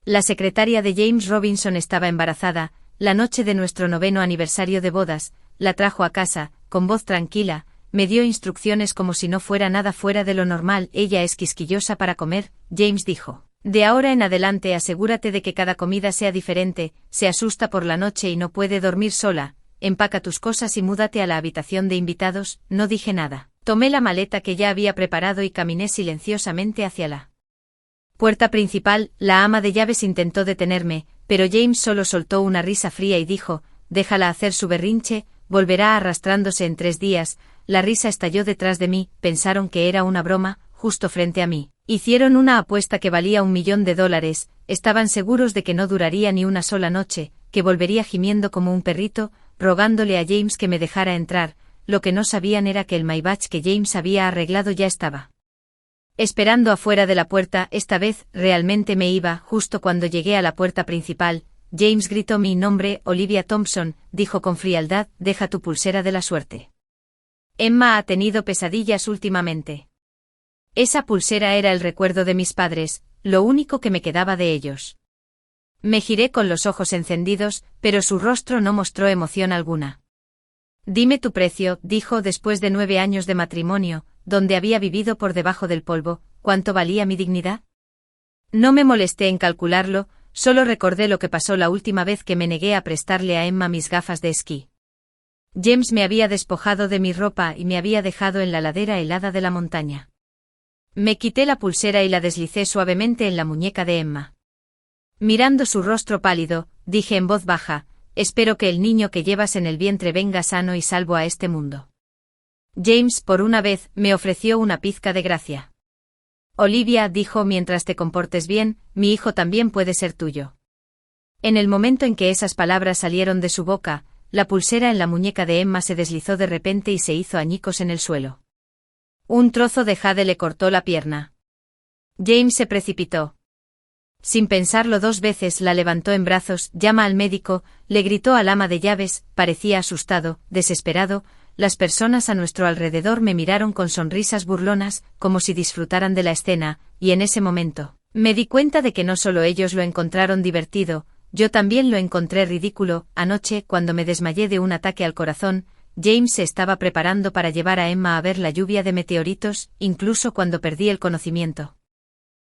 La secretaria de James Robinson estaba embarazada. La noche de nuestro 9º aniversario de bodas, la trajo a casa, con voz tranquila, me dio instrucciones como si no fuera nada fuera de lo normal. Ella es quisquillosa para comer, James dijo. De ahora en adelante asegúrate de que cada comida sea diferente, se asusta por la noche y no puede dormir sola, empaca tus cosas y múdate a la habitación de invitados. No dije nada. Tomé la maleta que ya había preparado y caminé silenciosamente hacia la puerta principal. La ama de llaves intentó detenerme, pero James solo soltó una risa fría y dijo, déjala hacer su berrinche, volverá arrastrándose en 3 días. La risa estalló detrás de mí, pensaron que era una broma, justo frente a mí. Hicieron una apuesta que valía $1 millón, estaban seguros de que no duraría ni una sola noche, que volvería gimiendo como un perrito, rogándole a James que me dejara entrar. Lo que no sabían era que el Maybach que James había arreglado ya estaba esperando afuera de la puerta. Esta vez, realmente me iba. Justo cuando llegué a la puerta principal, James gritó mi nombre. Olivia Thompson, dijo con frialdad, deja tu pulsera de la suerte. Emma ha tenido pesadillas últimamente. Esa pulsera era el recuerdo de mis padres, lo único que me quedaba de ellos. Me giré con los ojos encendidos, pero su rostro no mostró emoción alguna. Dime tu precio, dijo después de 9 años de matrimonio, donde había vivido por debajo del polvo. ¿Cuánto valía mi dignidad? No me molesté en calcularlo, solo recordé lo que pasó la última vez que me negué a prestarle a Emma mis gafas de esquí. James me había despojado de mi ropa y me había dejado en la ladera helada de la montaña. Me quité la pulsera y la deslicé suavemente en la muñeca de Emma. Mirando su rostro pálido, dije en voz baja, espero que el niño que llevas en el vientre venga sano y salvo a este mundo. James, por una vez, me ofreció una pizca de gracia. Olivia, dijo, mientras te comportes bien, mi hijo también puede ser tuyo. En el momento en que esas palabras salieron de su boca, la pulsera en la muñeca de Emma se deslizó de repente y se hizo añicos en el suelo. Un trozo de jade le cortó la pierna. James se precipitó. Sin pensarlo 2 veces la levantó en brazos. Llama al médico, le gritó al ama de llaves, parecía asustado, desesperado. Las personas a nuestro alrededor me miraron con sonrisas burlonas, como si disfrutaran de la escena, y en ese momento, me di cuenta de que no solo ellos lo encontraron divertido, yo también lo encontré ridículo. Anoche, cuando me desmayé de un ataque al corazón, James se estaba preparando para llevar a Emma a ver la lluvia de meteoritos, incluso cuando perdí el conocimiento.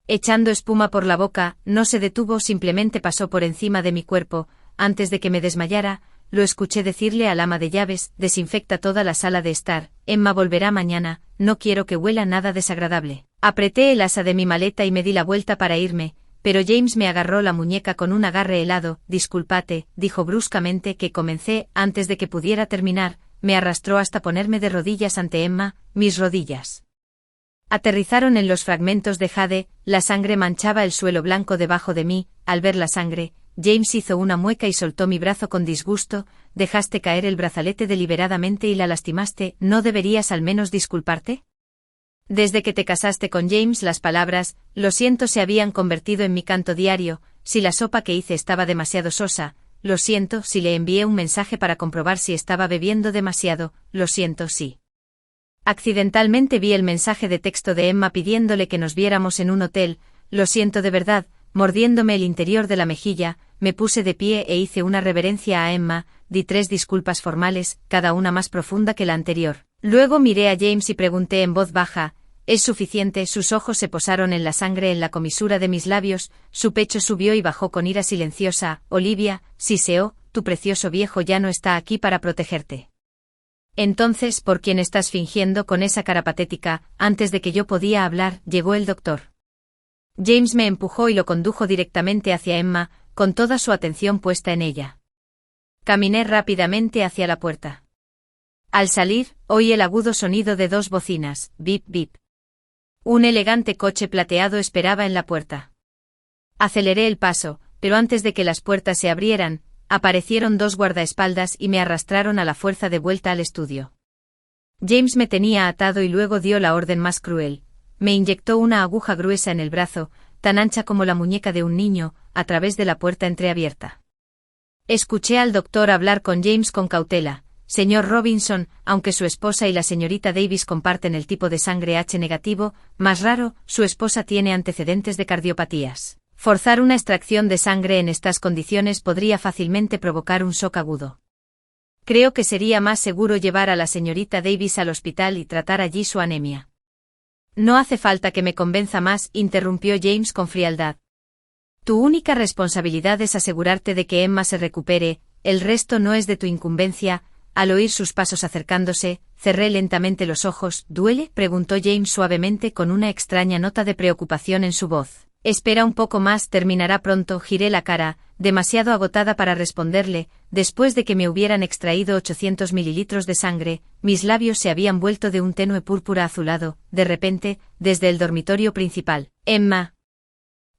Echando espuma por la boca, no se detuvo, simplemente pasó por encima de mi cuerpo. Antes de que me desmayara, lo escuché decirle al ama de llaves, desinfecta toda la sala de estar, Emma volverá mañana, no quiero que huela nada desagradable. Apreté el asa de mi maleta y me di la vuelta para irme, pero James me agarró la muñeca con un agarre helado. Discúlpate, dijo bruscamente. Que comencé. Antes de que pudiera terminar, me arrastró hasta ponerme de rodillas ante Emma. Mis rodillas aterrizaron en los fragmentos de jade, la sangre manchaba el suelo blanco debajo de mí. Al ver la sangre, James hizo una mueca y soltó mi brazo con disgusto. Dejaste caer el brazalete deliberadamente y la lastimaste. ¿No deberías al menos disculparte? Desde que te casaste con James, las palabras, lo siento, se habían convertido en mi canto diario. Si la sopa que hice estaba demasiado sosa, lo siento. Si le envié un mensaje para comprobar si estaba bebiendo demasiado, lo siento. Si accidentalmente vi el mensaje de texto de Emma pidiéndole que nos viéramos en un hotel, lo siento de verdad. Mordiéndome el interior de la mejilla, me puse de pie e hice una reverencia a Emma, di 3 disculpas formales, cada una más profunda que la anterior. Luego miré a James y pregunté en voz baja, ¿es suficiente? Sus ojos se posaron en la sangre en la comisura de mis labios, su pecho subió y bajó con ira silenciosa. Olivia, siseó, tu precioso viejo ya no está aquí para protegerte. Entonces, ¿por quién estás fingiendo con esa cara patética? Antes de que yo podía hablar, llegó el doctor. James me empujó y lo condujo directamente hacia Emma, con toda su atención puesta en ella. Caminé rápidamente hacia la puerta. Al salir, oí el agudo sonido de 2 bocinas, bip bip. Un elegante coche plateado esperaba en la puerta. Aceleré el paso, pero antes de que las puertas se abrieran, aparecieron 2 guardaespaldas y me arrastraron a la fuerza de vuelta al estudio. James me tenía atado y luego dio la orden más cruel. Me inyectó una aguja gruesa en el brazo, tan ancha como la muñeca de un niño, a través de la puerta entreabierta. Escuché al doctor hablar con James con cautela. Señor Robinson, aunque su esposa y la señorita Davis comparten el tipo de sangre H negativo, más raro, su esposa tiene antecedentes de cardiopatías. Forzar una extracción de sangre en estas condiciones podría fácilmente provocar un shock agudo. Creo que sería más seguro llevar a la señorita Davis al hospital y tratar allí su anemia. No hace falta que me convenza más, interrumpió James con frialdad. Tu única responsabilidad es asegurarte de que Emma se recupere, el resto no es de tu incumbencia. Al oír sus pasos acercándose, cerré lentamente los ojos. ¿Duele?, preguntó James suavemente con una extraña nota de preocupación en su voz. Espera un poco más, terminará pronto. Giré la cara, demasiado agotada para responderle. Después de que me hubieran extraído 800 mililitros de sangre, mis labios se habían vuelto de un tenue púrpura azulado. De repente, desde el dormitorio principal, Emma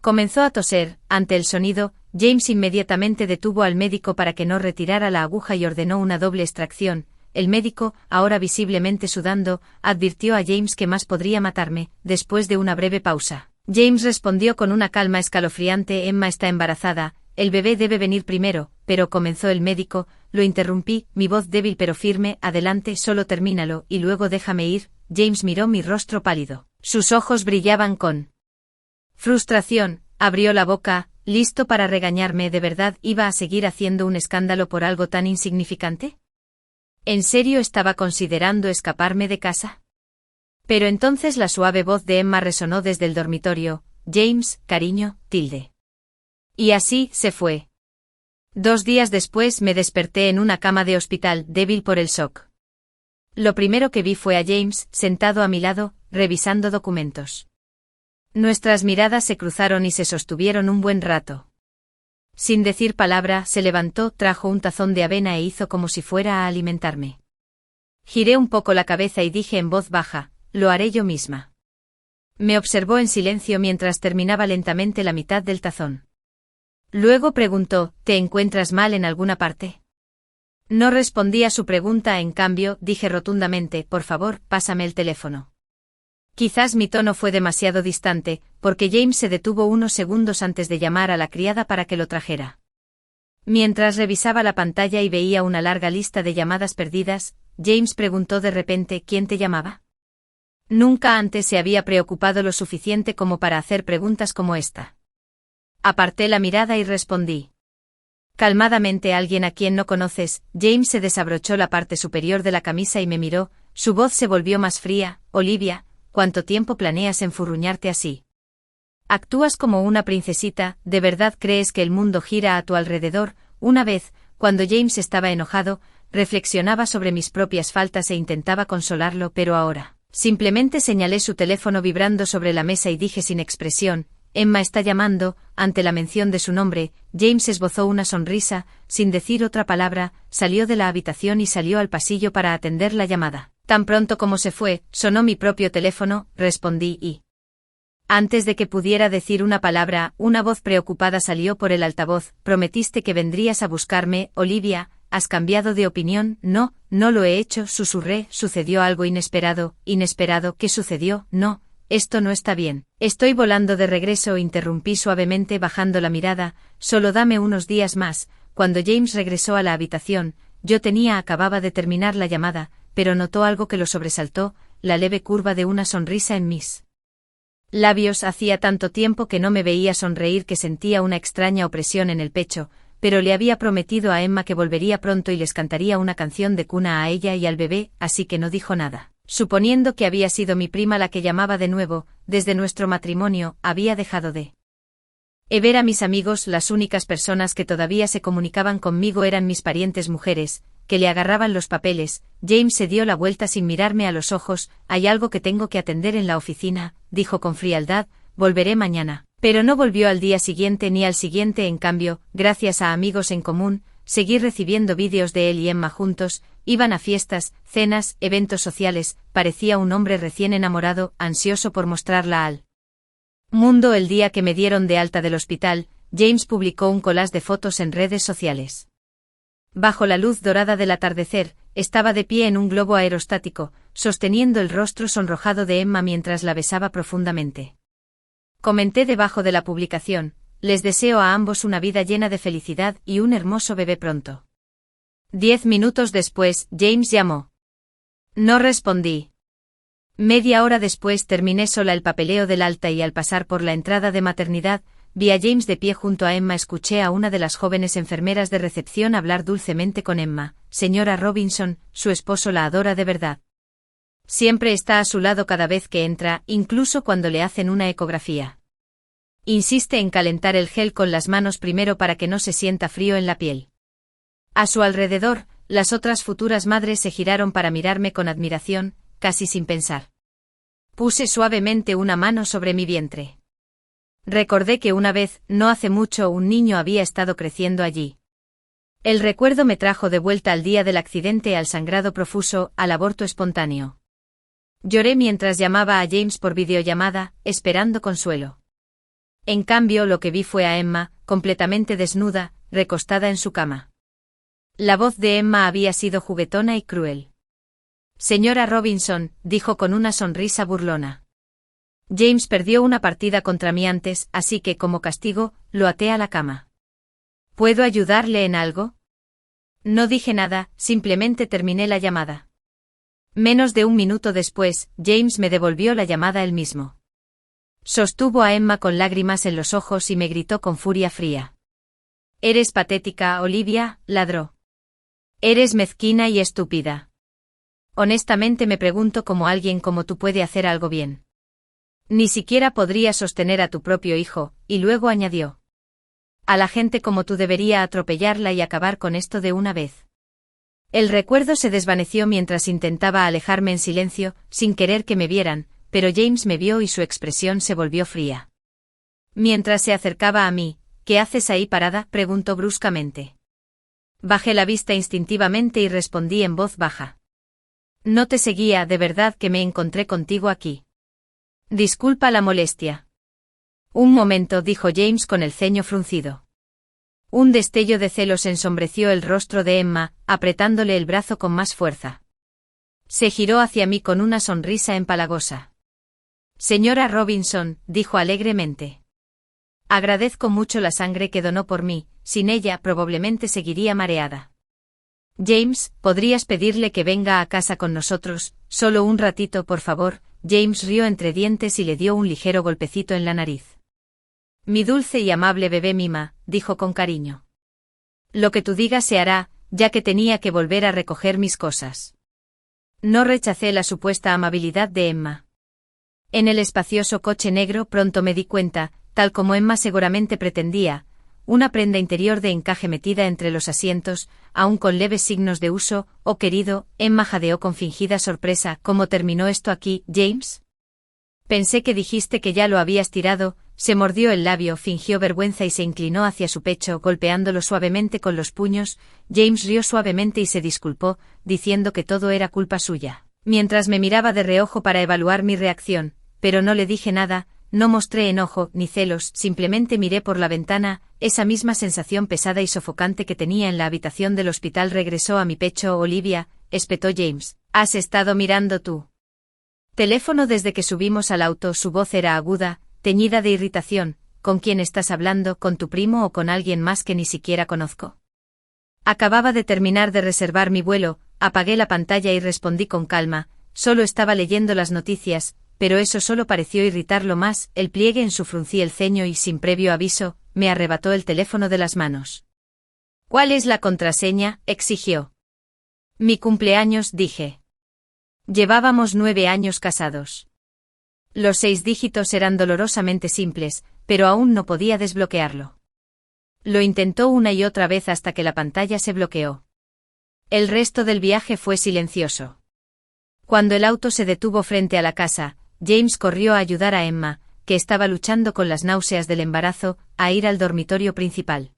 comenzó a toser. Ante el sonido, James inmediatamente detuvo al médico para que no retirara la aguja y ordenó una doble extracción. El médico, ahora visiblemente sudando, advirtió a James que más podría matarme. Después de una breve pausa, James respondió con una calma escalofriante: Emma está embarazada, el bebé debe venir primero. Pero comenzó el médico, lo interrumpí, mi voz débil pero firme: adelante, solo termínalo, y luego déjame ir. James miró mi rostro pálido. Sus ojos brillaban con frustración, abrió la boca, listo para regañarme. ¿De verdad iba a seguir haciendo un escándalo por algo tan insignificante? ¿En serio estaba considerando escaparme de casa? Pero entonces la suave voz de Emma resonó desde el dormitorio: James, cariño, tilde. Y así se fue. 2 días después me desperté en una cama de hospital, débil por el shock. Lo primero que vi fue a James, sentado a mi lado, revisando documentos. Nuestras miradas se cruzaron y se sostuvieron un buen rato. Sin decir palabra, se levantó, trajo un tazón de avena e hizo como si fuera a alimentarme. Giré un poco la cabeza y dije en voz baja: lo haré yo misma. Me observó en silencio mientras terminaba lentamente la mitad del tazón. Luego preguntó: ¿te encuentras mal en alguna parte? No respondí a su pregunta, en cambio, dije rotundamente: por favor, pásame el teléfono. Quizás mi tono fue demasiado distante, porque James se detuvo unos segundos antes de llamar a la criada para que lo trajera. Mientras revisaba la pantalla y veía una larga lista de llamadas perdidas, James preguntó de repente: ¿quién te llamaba? Nunca antes se había preocupado lo suficiente como para hacer preguntas como esta. Aparté la mirada y respondí calmadamente: alguien a quien no conoces. James se desabrochó la parte superior de la camisa y me miró, su voz se volvió más fría: Olivia, ¿cuánto tiempo planeas enfurruñarte así? Actúas como una princesita, ¿de verdad crees que el mundo gira a tu alrededor? Una vez, cuando James estaba enojado, reflexionaba sobre mis propias faltas e intentaba consolarlo, pero ahora, simplemente señalé su teléfono vibrando sobre la mesa y dije sin expresión: Emma está llamando. Ante la mención de su nombre, James esbozó una sonrisa, sin decir otra palabra, salió de la habitación y salió al pasillo para atender la llamada. Tan pronto como se fue, sonó mi propio teléfono, respondí y antes de que pudiera decir una palabra, una voz preocupada salió por el altavoz: prometiste que vendrías a buscarme, Olivia, ¿has cambiado de opinión? No, no lo he hecho, susurré. Sucedió algo inesperado. ¿Inesperado? ¿Qué sucedió? No, esto no está bien. Estoy volando de regreso, interrumpí suavemente bajando la mirada. Solo dame unos días más. Cuando James regresó a la habitación, acababa de terminar la llamada, pero notó algo que lo sobresaltó: la leve curva de una sonrisa en mis labios. Hacía tanto tiempo que no me veía sonreír que sentía una extraña opresión en el pecho, pero le había prometido a Emma que volvería pronto y les cantaría una canción de cuna a ella y al bebé, así que no dijo nada. Suponiendo que había sido mi prima la que llamaba de nuevo, desde nuestro matrimonio, había dejado de ver a mis amigos. Las únicas personas que todavía se comunicaban conmigo eran mis parientes mujeres, que le agarraban los papeles. James se dio la vuelta sin mirarme a los ojos. Hay algo que tengo que atender en la oficina, dijo con frialdad. Volveré mañana. Pero no volvió al día siguiente ni al siguiente. En cambio, gracias a amigos en común, seguí recibiendo vídeos de él y Emma juntos. Iban a fiestas, cenas, eventos sociales. Parecía un hombre recién enamorado, ansioso por mostrarla al mundo. El día que me dieron de alta del hospital, James publicó un collage de fotos en redes sociales. Bajo la luz dorada del atardecer, estaba de pie en un globo aerostático, sosteniendo el rostro sonrojado de Emma mientras la besaba profundamente. Comenté debajo de la publicación: les deseo a ambos una vida llena de felicidad y un hermoso bebé pronto. 10 minutos después, James llamó. No respondí. Media hora después terminé sola el papeleo del alta y al pasar por la entrada de maternidad, vi a James de pie junto a Emma. Escuché a una de las jóvenes enfermeras de recepción hablar dulcemente con Emma. Señora Robinson, su esposo la adora de verdad. Siempre está a su lado cada vez que entra, incluso cuando le hacen una ecografía. Insiste en calentar el gel con las manos primero para que no se sienta frío en la piel. A su alrededor, las otras futuras madres se giraron para mirarme con admiración, casi sin pensar. Puse suavemente una mano sobre mi vientre. Recordé que una vez, no hace mucho, un niño había estado creciendo allí. El recuerdo me trajo de vuelta al día del accidente, al sangrado profuso, al aborto espontáneo. Lloré mientras llamaba a James por videollamada, esperando consuelo. En cambio, lo que vi fue a Emma, completamente desnuda, recostada en su cama. La voz de Emma había sido juguetona y cruel. Señora Robinson, dijo con una sonrisa burlona. James perdió una partida contra mí antes, así que, como castigo, lo até a la cama. ¿Puedo ayudarle en algo? No dije nada, simplemente terminé la llamada. Menos de un minuto después, James me devolvió la llamada él mismo. Sostuvo a Emma con lágrimas en los ojos y me gritó con furia fría. «Eres patética, Olivia», ladró. «Eres mezquina y estúpida. Honestamente me pregunto cómo alguien como tú puede hacer algo bien. Ni siquiera podría sostener a tu propio hijo», y luego añadió. «A la gente como tú debería atropellarla y acabar con esto de una vez». El recuerdo se desvaneció mientras intentaba alejarme en silencio, sin querer que me vieran, pero James me vio y su expresión se volvió fría. Mientras se acercaba a mí, «¿Qué haces ahí parada?», preguntó bruscamente. Bajé la vista instintivamente y respondí en voz baja. «No te seguía, de verdad que me encontré contigo aquí. Disculpa la molestia». «Un momento», dijo James con el ceño fruncido. Un destello de celos ensombreció el rostro de Emma, apretándole el brazo con más fuerza. Se giró hacia mí con una sonrisa empalagosa. «Señora Robinson», dijo alegremente. «Agradezco mucho la sangre que donó por mí, sin ella probablemente seguiría mareada». «James, ¿podrías pedirle que venga a casa con nosotros, solo un ratito, por favor?» James rió entre dientes y le dio un ligero golpecito en la nariz. «Mi dulce y amable bebé mima», dijo con cariño. «Lo que tú digas se hará, ya que tenía que volver a recoger mis cosas». No rechacé la supuesta amabilidad de Emma. En el espacioso coche negro pronto me di cuenta, tal como Emma seguramente pretendía, una prenda interior de encaje metida entre los asientos, aún con leves signos de uso. «Oh querido», Emma jadeó con fingida sorpresa. «¿Cómo terminó esto aquí, James?» «Pensé que dijiste que ya lo habías tirado». Se mordió el labio, fingió vergüenza y se inclinó hacia su pecho, golpeándolo suavemente con los puños. James rió suavemente y se disculpó, diciendo que todo era culpa suya, mientras me miraba de reojo para evaluar mi reacción, pero no le dije nada. No mostré enojo ni celos, simplemente miré por la ventana. Esa misma sensación pesada y sofocante que tenía en la habitación del hospital regresó a mi pecho. «Olivia», espetó James, «¿has estado mirando tu teléfono desde que subimos al auto?» Su voz era aguda, teñida de irritación. «¿Con quién estás hablando? ¿Con tu primo o con alguien más que ni siquiera conozco?» Acababa de terminar de reservar mi vuelo. Apagué la pantalla y respondí con calma. Solo estaba leyendo las noticias, pero eso solo pareció irritarlo más. El pliegue en su fruncí el ceño y, sin previo aviso, me arrebató el teléfono de las manos. «¿Cuál es la contraseña?», exigió. «Mi cumpleaños», dije. Llevábamos 9 años casados. Los 6 dígitos eran dolorosamente simples, pero aún no podía desbloquearlo. Lo intentó una y otra vez hasta que la pantalla se bloqueó. El resto del viaje fue silencioso. Cuando el auto se detuvo frente a la casa, James corrió a ayudar a Emma, que estaba luchando con las náuseas del embarazo, a ir al dormitorio principal.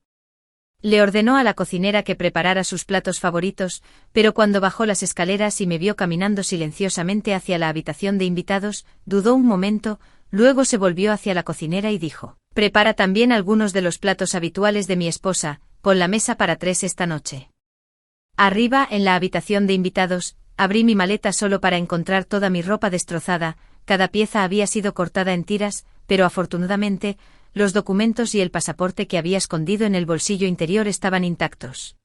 Le ordenó a la cocinera que preparara sus platos favoritos, pero cuando bajó las escaleras y me vio caminando silenciosamente hacia la habitación de invitados, dudó un momento, luego se volvió hacia la cocinera y dijo: «Prepara también algunos de los platos habituales de mi esposa, pon la mesa para 3 esta noche». Arriba, en la habitación de invitados, abrí mi maleta solo para encontrar toda mi ropa destrozada. Cada pieza había sido cortada en tiras, pero afortunadamente, los documentos y el pasaporte que había escondido en el bolsillo interior estaban intactos.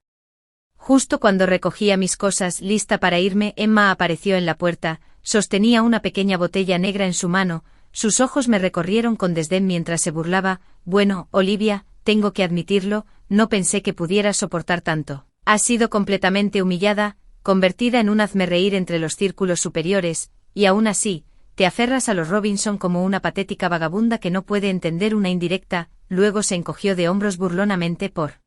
Justo cuando recogía mis cosas lista para irme, Emma apareció en la puerta. Sostenía una pequeña botella negra en su mano, Sus ojos me recorrieron con desdén mientras se burlaba. Bueno, Olivia, tengo que admitirlo, no pensé que pudieras soportar tanto. Has sido completamente humillada, convertida en un hazmerreír entre los círculos superiores, y aún así, te aferras a los Robinson como una patética vagabunda que no puede entender una indirecta. Luego se encogió de hombros burlonamente. Por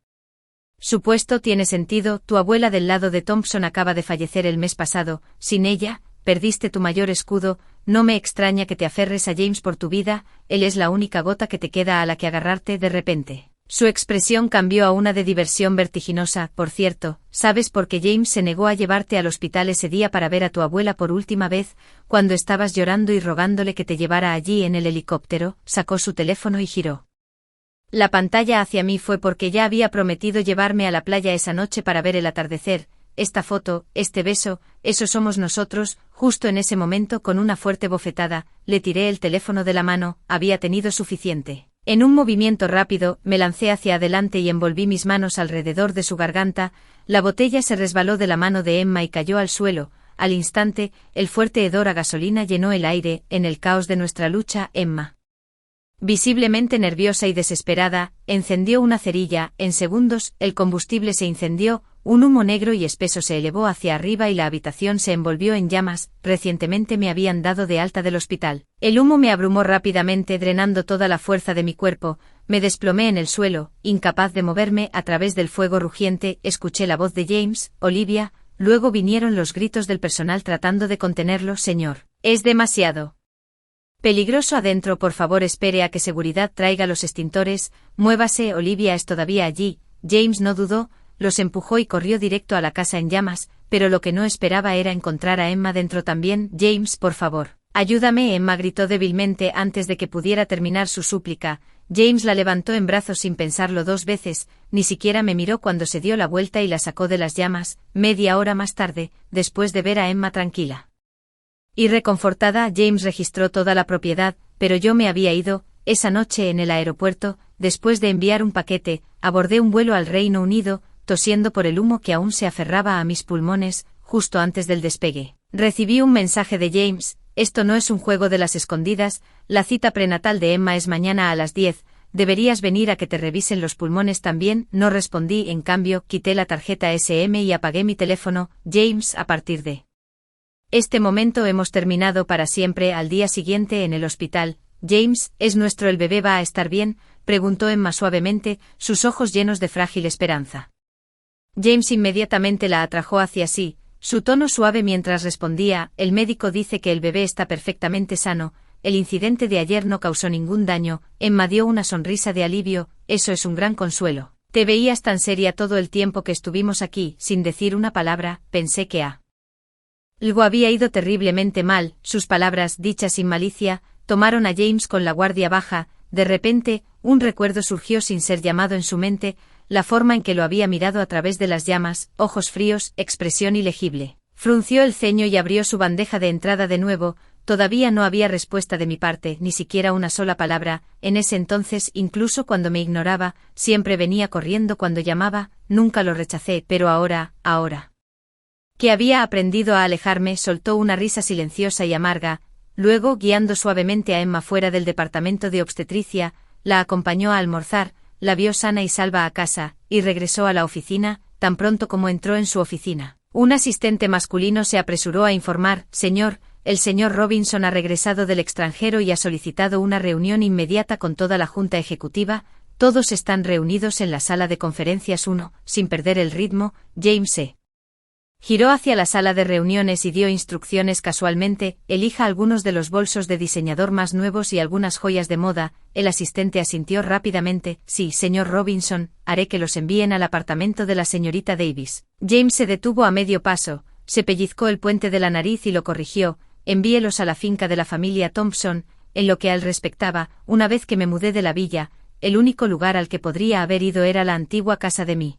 supuesto tiene sentido, tu abuela del lado de Thompson acaba de fallecer el mes pasado, sin ella, perdiste tu mayor escudo, no me extraña que te aferres a James por tu vida, él es la única gota que te queda a la que agarrarte. De repente, su expresión cambió a una de diversión vertiginosa. Por cierto, ¿sabes por qué James se negó a llevarte al hospital ese día para ver a tu abuela por última vez, cuando estabas llorando y rogándole que te llevara allí en el helicóptero? Sacó su teléfono y giró la pantalla hacia mí. Fue porque ya había prometido llevarme a la playa esa noche para ver el atardecer. Esta foto, este beso, eso somos nosotros. Justo en ese momento, con una fuerte bofetada, le tiré el teléfono de la mano. Había tenido suficiente. En un movimiento rápido, me lancé hacia adelante y envolví mis manos alrededor de su garganta. La botella se resbaló de la mano de Emma y cayó al suelo. Al instante, el fuerte hedor a gasolina llenó el aire. En el caos de nuestra lucha, Emma, visiblemente nerviosa y desesperada, encendió una cerilla. En segundos, el combustible se incendió, un humo negro y espeso se elevó hacia arriba y la habitación se envolvió en llamas. Recientemente me habían dado de alta del hospital. El humo me abrumó rápidamente, drenando toda la fuerza de mi cuerpo. Me desplomé en el suelo, incapaz de moverme. A través del fuego rugiente, escuché la voz de James. Olivia. Luego vinieron los gritos del personal tratando de contenerlo. Señor, es demasiado peligroso adentro, por favor espere a que seguridad traiga los extintores. Muévase. Olivia es todavía allí. James no dudó, los empujó y corrió directo a la casa en llamas, pero lo que no esperaba era encontrar a Emma dentro también. James, por favor, ayúdame. Emma gritó débilmente antes de que pudiera terminar su súplica. James la levantó en brazos sin pensarlo dos veces, ni siquiera me miró cuando se dio la vuelta y la sacó de las llamas. Media hora más tarde, después de ver a Emma tranquila y reconfortada, James registró toda la propiedad, pero yo me había ido. Esa noche en el aeropuerto, después de enviar un paquete, abordé un vuelo al Reino Unido, tosiendo por el humo que aún se aferraba a mis pulmones. Justo antes del despegue, recibí un mensaje de James. Esto no es un juego de las escondidas, la cita prenatal de Emma es mañana a las 10, deberías venir a que te revisen los pulmones también. No respondí, en cambio, quité la tarjeta SM y apagué mi teléfono. James, a partir de este momento hemos terminado para siempre. Al día siguiente en el hospital, James, ¿es nuestro el bebé? ¿Va a estar bien?, preguntó Emma suavemente, sus ojos llenos de frágil esperanza. James inmediatamente la atrajo hacia sí, su tono suave mientras respondía. El médico dice que el bebé está perfectamente sano, el incidente de ayer no causó ningún daño. Emma dio una sonrisa de alivio. Eso es un gran consuelo. Te veías tan seria todo el tiempo que estuvimos aquí. Sin decir una palabra, pensé que algo había ido terriblemente mal. Sus palabras, dichas sin malicia, tomaron a James con la guardia baja. De repente, un recuerdo surgió sin ser llamado en su mente, la forma en que lo había mirado a través de las llamas, ojos fríos, expresión ilegible. Frunció el ceño y abrió su bandeja de entrada de nuevo. Todavía no había respuesta de mi parte, ni siquiera una sola palabra. En ese entonces, incluso cuando me ignoraba, siempre venía corriendo cuando llamaba, nunca lo rechacé, pero ahora que había aprendido a alejarme, soltó una risa silenciosa y amarga. Luego, guiando suavemente a Emma fuera del departamento de obstetricia, la acompañó a almorzar, la vio sana y salva a casa, y regresó a la oficina. Tan pronto como entró en su oficina, un asistente masculino se apresuró a informar: señor, el señor Robinson ha regresado del extranjero y ha solicitado una reunión inmediata con toda la junta ejecutiva. Todos están reunidos en la sala de conferencias 1. Sin perder el ritmo, James se giró hacia la sala de reuniones y dio instrucciones casualmente: elija algunos de los bolsos de diseñador más nuevos y algunas joyas de moda. El asistente asintió rápidamente: sí, señor Robinson, haré que los envíen al apartamento de la señorita Davis. James se detuvo a medio paso, se pellizcó el puente de la nariz y lo corrigió: envíelos a la finca de la familia Thompson. En lo que a él respectaba, una vez que me mudé de la villa, el único lugar al que podría haber ido era la antigua casa de mi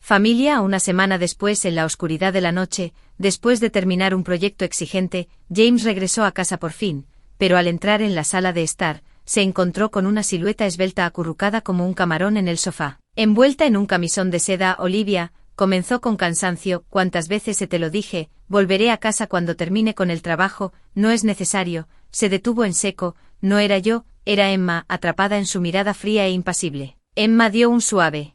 familia. Una semana después, en la oscuridad de la noche, después de terminar un proyecto exigente, James regresó a casa por fin, pero al entrar en la sala de estar, se encontró con una silueta esbelta acurrucada como un camarón en el sofá. Envuelta en un camisón de seda, Olivia, comenzó con cansancio: ¿cuántas veces te lo dije? Volveré a casa cuando termine con el trabajo. No es necesario, se detuvo en seco. No era yo, era Emma, atrapada en su mirada fría e impasible. Emma dio un suave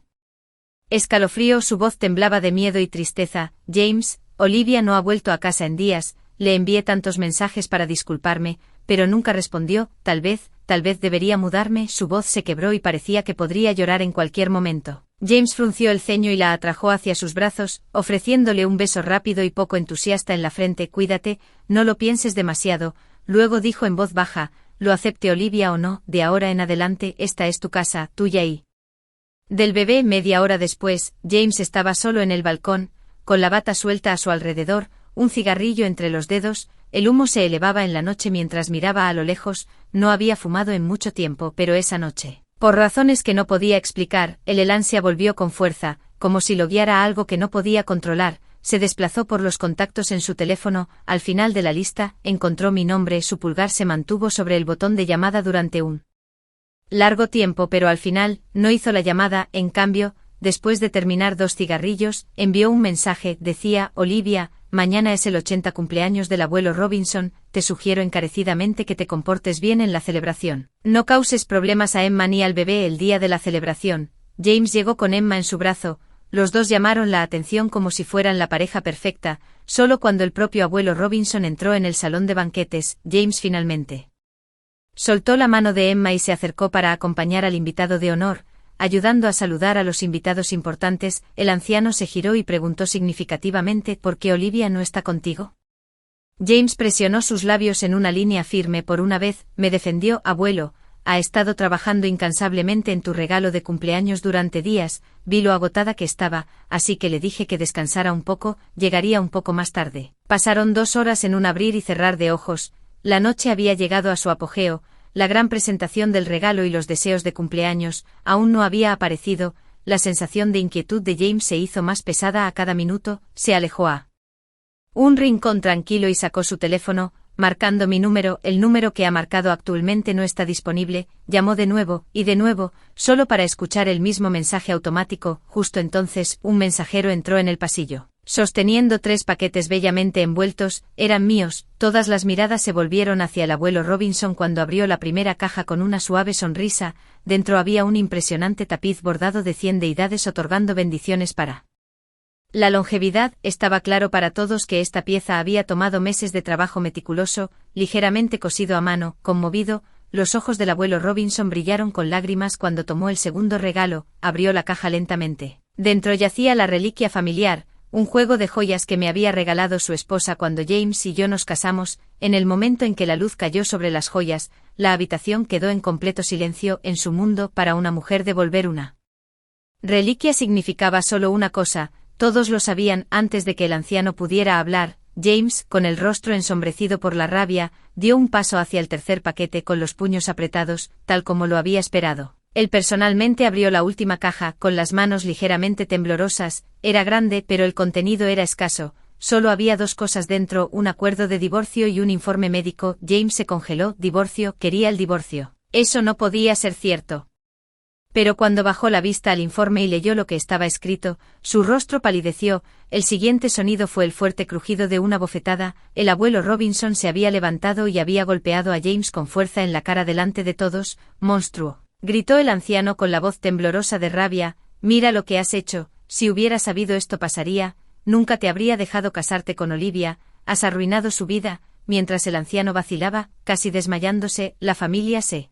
escalofrío, su voz temblaba de miedo y tristeza. James, Olivia no ha vuelto a casa en días, le envié tantos mensajes para disculparme, pero nunca respondió. Tal vez debería mudarme. Su voz se quebró y parecía que podría llorar en cualquier momento. James frunció el ceño y la atrajo hacia sus brazos, ofreciéndole un beso rápido y poco entusiasta en la frente. Cuídate, no lo pienses demasiado. Luego dijo en voz baja, lo acepte Olivia o no, de ahora en adelante esta es tu casa, tuya y del bebé. Media hora después, James estaba solo en el balcón, con la bata suelta a su alrededor, un cigarrillo entre los dedos. El humo se elevaba en la noche mientras miraba a lo lejos. No había fumado en mucho tiempo, pero esa noche, por razones que no podía explicar, el ansia volvió con fuerza, como si lo guiara algo que no podía controlar. Se desplazó por los contactos en su teléfono. Al final de la lista, encontró mi nombre. Su pulgar se mantuvo sobre el botón de llamada durante un largo tiempo, pero al final, no hizo la llamada. En cambio, después de terminar 2 cigarrillos, envió un mensaje. Decía, Olivia, mañana es el 80 cumpleaños del abuelo Robinson, te sugiero encarecidamente que te comportes bien en la celebración. No causes problemas a Emma ni al bebé el día de la celebración. James llegó con Emma en su brazo. Los dos llamaron la atención como si fueran la pareja perfecta. Solo cuando el propio abuelo Robinson entró en el salón de banquetes, James finalmente soltó la mano de Emma y se acercó para acompañar al invitado de honor, ayudando a saludar a los invitados importantes. El anciano se giró y preguntó significativamente, ¿por qué Olivia no está contigo? James presionó sus labios en una línea firme. Por una vez, me defendió. Abuelo, ha estado trabajando incansablemente en tu regalo de cumpleaños durante días, vi lo agotada que estaba, así que le dije que descansara un poco, llegaría un poco más tarde. Pasaron 2 horas en un abrir y cerrar de ojos. La noche había llegado a su apogeo. La gran presentación del regalo y los deseos de cumpleaños aún no había aparecido. La sensación de inquietud de James se hizo más pesada a cada minuto. Se alejó a un rincón tranquilo y sacó su teléfono, marcando mi número. El número que ha marcado actualmente no está disponible. Llamó de nuevo, y de nuevo, solo para escuchar el mismo mensaje automático. Justo entonces, un mensajero entró en el pasillo, sosteniendo 3 paquetes bellamente envueltos. Eran míos. Todas las miradas se volvieron hacia el abuelo Robinson cuando abrió la primera caja con una suave sonrisa. Dentro había un impresionante tapiz bordado de 100 deidades otorgando bendiciones para la longevidad. Estaba claro para todos que esta pieza había tomado meses de trabajo meticuloso, ligeramente cosido a mano. Conmovido, los ojos del abuelo Robinson brillaron con lágrimas cuando tomó el segundo regalo. Abrió la caja lentamente. Dentro yacía la reliquia familiar, un juego de joyas que me había regalado su esposa cuando James y yo nos casamos. En el momento en que la luz cayó sobre las joyas, la habitación quedó en completo silencio. En su mundo, para una mujer devolver una reliquia significaba solo una cosa. Todos lo sabían. Antes de que el anciano pudiera hablar, James, con el rostro ensombrecido por la rabia, dio un paso hacia el tercer paquete con los puños apretados, tal como lo había esperado. Él personalmente abrió la última caja, con las manos ligeramente temblorosas. Era grande, pero el contenido era escaso. Solo había 2 cosas dentro, un acuerdo de divorcio y un informe médico. James se congeló. Divorcio, quería el divorcio. Eso no podía ser cierto. Pero cuando bajó la vista al informe y leyó lo que estaba escrito, su rostro palideció. El siguiente sonido fue el fuerte crujido de una bofetada. El abuelo Robinson se había levantado y había golpeado a James con fuerza en la cara delante de todos. «Monstruo», gritó el anciano con la voz temblorosa de rabia, «mira lo que has hecho. Si hubiera sabido esto pasaría, nunca te habría dejado casarte con Olivia. Has arruinado su vida». Mientras el anciano vacilaba, casi desmayándose, la familia se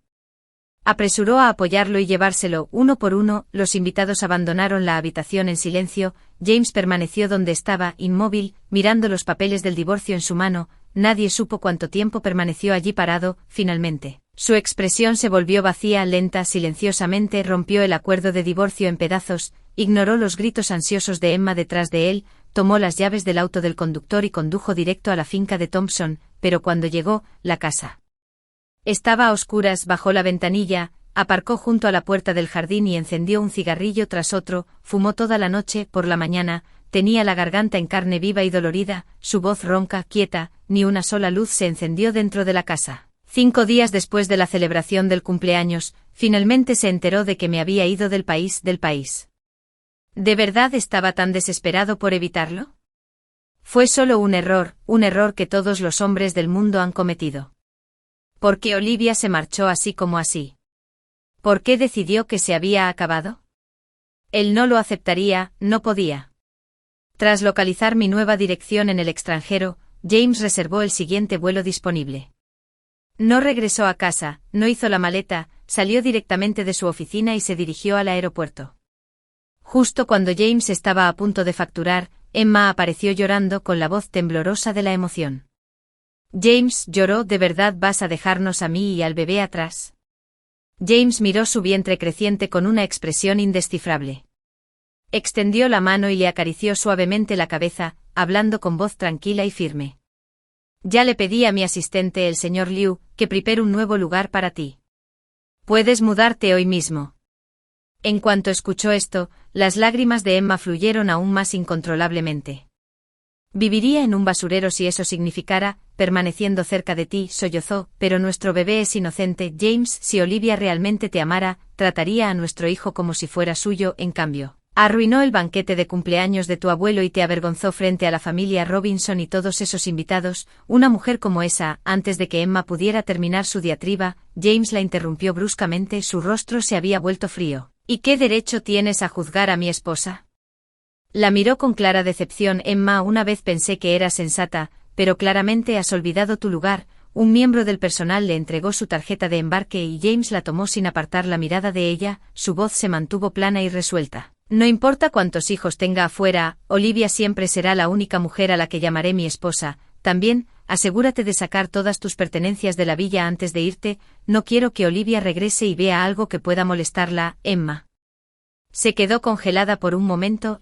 apresuró a apoyarlo y llevárselo. Uno por uno, los invitados abandonaron la habitación en silencio. James permaneció donde estaba, inmóvil, mirando los papeles del divorcio en su mano. Nadie supo cuánto tiempo permaneció allí parado. Finalmente, su expresión se volvió vacía. Lenta, silenciosamente rompió el acuerdo de divorcio en pedazos, ignoró los gritos ansiosos de Emma detrás de él, tomó las llaves del auto del conductor y condujo directo a la finca de Thompson. Pero cuando llegó, la casa estaba a oscuras. Bajó la ventanilla, aparcó junto a la puerta del jardín y encendió un cigarrillo tras otro. Fumó toda la noche. Por la mañana, tenía la garganta en carne viva y dolorida, su voz ronca, quieta. Ni una sola luz se encendió dentro de la casa. 5 días después de la celebración del cumpleaños, finalmente se enteró de que me había ido del país. ¿De verdad estaba tan desesperado por evitarlo? Fue solo un error que todos los hombres del mundo han cometido. ¿Por qué Olivia se marchó así como así? ¿Por qué decidió que se había acabado? Él no lo aceptaría, no podía. Tras localizar mi nueva dirección en el extranjero, James reservó el siguiente vuelo disponible. No regresó a casa, no hizo la maleta, salió directamente de su oficina y se dirigió al aeropuerto. Justo cuando James estaba a punto de facturar, Emma apareció llorando con la voz temblorosa de la emoción. James lloró. ¿De verdad vas a dejarnos a mí y al bebé atrás? James miró su vientre creciente con una expresión indescifrable. Extendió la mano y le acarició suavemente la cabeza, hablando con voz tranquila y firme. Ya le pedí a mi asistente, el señor Liu, que prepare un nuevo lugar para ti. Puedes mudarte hoy mismo. En cuanto escuchó esto, las lágrimas de Emma fluyeron aún más incontrolablemente. Viviría en un basurero si eso significara, permaneciendo cerca de ti, sollozó, pero nuestro bebé es inocente, James. Si Olivia realmente te amara, trataría a nuestro hijo como si fuera suyo. En cambio, arruinó el banquete de cumpleaños de tu abuelo y te avergonzó frente a la familia Robinson y todos esos invitados. Una mujer como esa. Antes de que Emma pudiera terminar su diatriba, James la interrumpió bruscamente. Su rostro se había vuelto frío. ¿Y qué derecho tienes a juzgar a mi esposa? La miró con clara decepción. Emma, una vez pensé que era sensata, pero claramente has olvidado tu lugar. Un miembro del personal le entregó su tarjeta de embarque y James la tomó sin apartar la mirada de ella. Su voz se mantuvo plana y resuelta. No importa cuántos hijos tenga afuera, Olivia siempre será la única mujer a la que llamaré mi esposa. También, asegúrate de sacar todas tus pertenencias de la villa antes de irte. No quiero que Olivia regrese y vea algo que pueda molestarla. Emma se quedó congelada por un momento.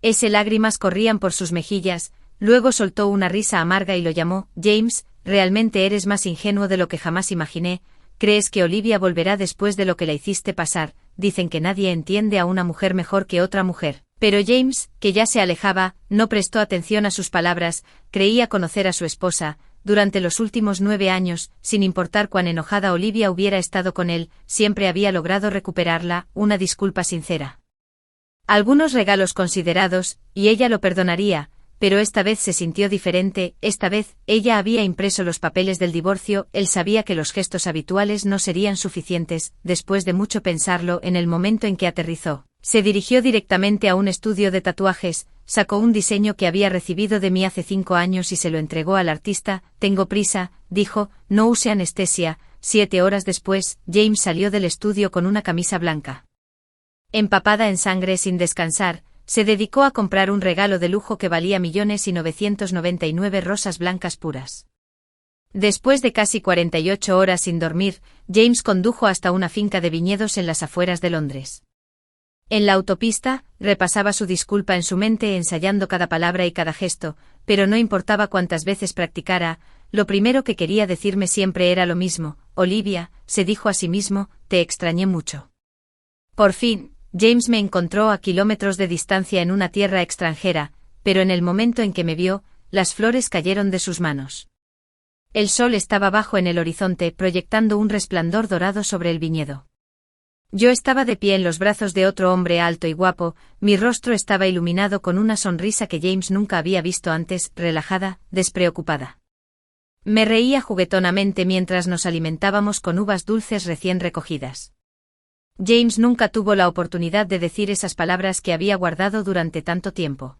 Lágrimas corrían por sus mejillas, luego soltó una risa amarga y lo llamó. James, realmente eres más ingenuo de lo que jamás imaginé. ¿Crees que Olivia volverá después de lo que la hiciste pasar? Dicen que nadie entiende a una mujer mejor que otra mujer. Pero James, que ya se alejaba, no prestó atención a sus palabras. Creía conocer a su esposa. Durante los últimos 9 años, sin importar cuán enojada Olivia hubiera estado con él, siempre había logrado recuperarla. Una disculpa sincera, algunos regalos considerados, y ella lo perdonaría, pero esta vez se sintió diferente. Esta vez, ella había impreso los papeles del divorcio. Él sabía que los gestos habituales no serían suficientes. Después de mucho pensarlo, en el momento en que aterrizó, se dirigió directamente a un estudio de tatuajes, sacó un diseño que había recibido de mí hace 5 años y se lo entregó al artista. Tengo prisa, dijo, no use anestesia. 7 horas después, James salió del estudio con una camisa blanca empapada en sangre. Sin descansar, se dedicó a comprar un regalo de lujo que valía 1.999.000 rosas blancas puras. Después de casi 48 horas sin dormir, James condujo hasta una finca de viñedos en las afueras de Londres. En la autopista, repasaba su disculpa en su mente, ensayando cada palabra y cada gesto, pero no importaba cuántas veces practicara, lo primero que quería decirme siempre era lo mismo. Olivia, se dijo a sí mismo, te extrañé mucho. Por fin, James me encontró a kilómetros de distancia en una tierra extranjera, pero en el momento en que me vio, las flores cayeron de sus manos. El sol estaba bajo en el horizonte, proyectando un resplandor dorado sobre el viñedo. Yo estaba de pie en los brazos de otro hombre alto y guapo. Mi rostro estaba iluminado con una sonrisa que James nunca había visto antes, relajada, despreocupada. Me reía juguetonamente mientras nos alimentábamos con uvas dulces recién recogidas. James nunca tuvo la oportunidad de decir esas palabras que había guardado durante tanto tiempo.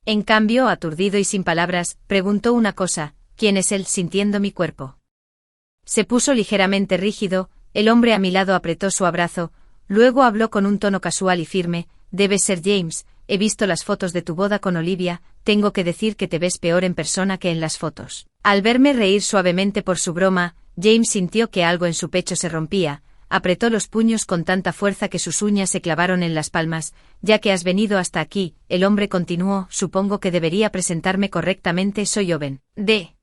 En cambio, aturdido y sin palabras, preguntó una cosa: ¿quién es él? Sintiendo mi cuerpo. Se puso ligeramente rígido. El hombre a mi lado apretó su abrazo, luego habló con un tono casual y firme: debes ser James, he visto las fotos de tu boda con Olivia, tengo que decir que te ves peor en persona que en las fotos. Al verme reír suavemente por su broma, James sintió que algo en su pecho se rompía. Apretó los puños con tanta fuerza que sus uñas se clavaron en las palmas. Ya que has venido hasta aquí, el hombre continuó, supongo que debería presentarme correctamente. Soy Owen. De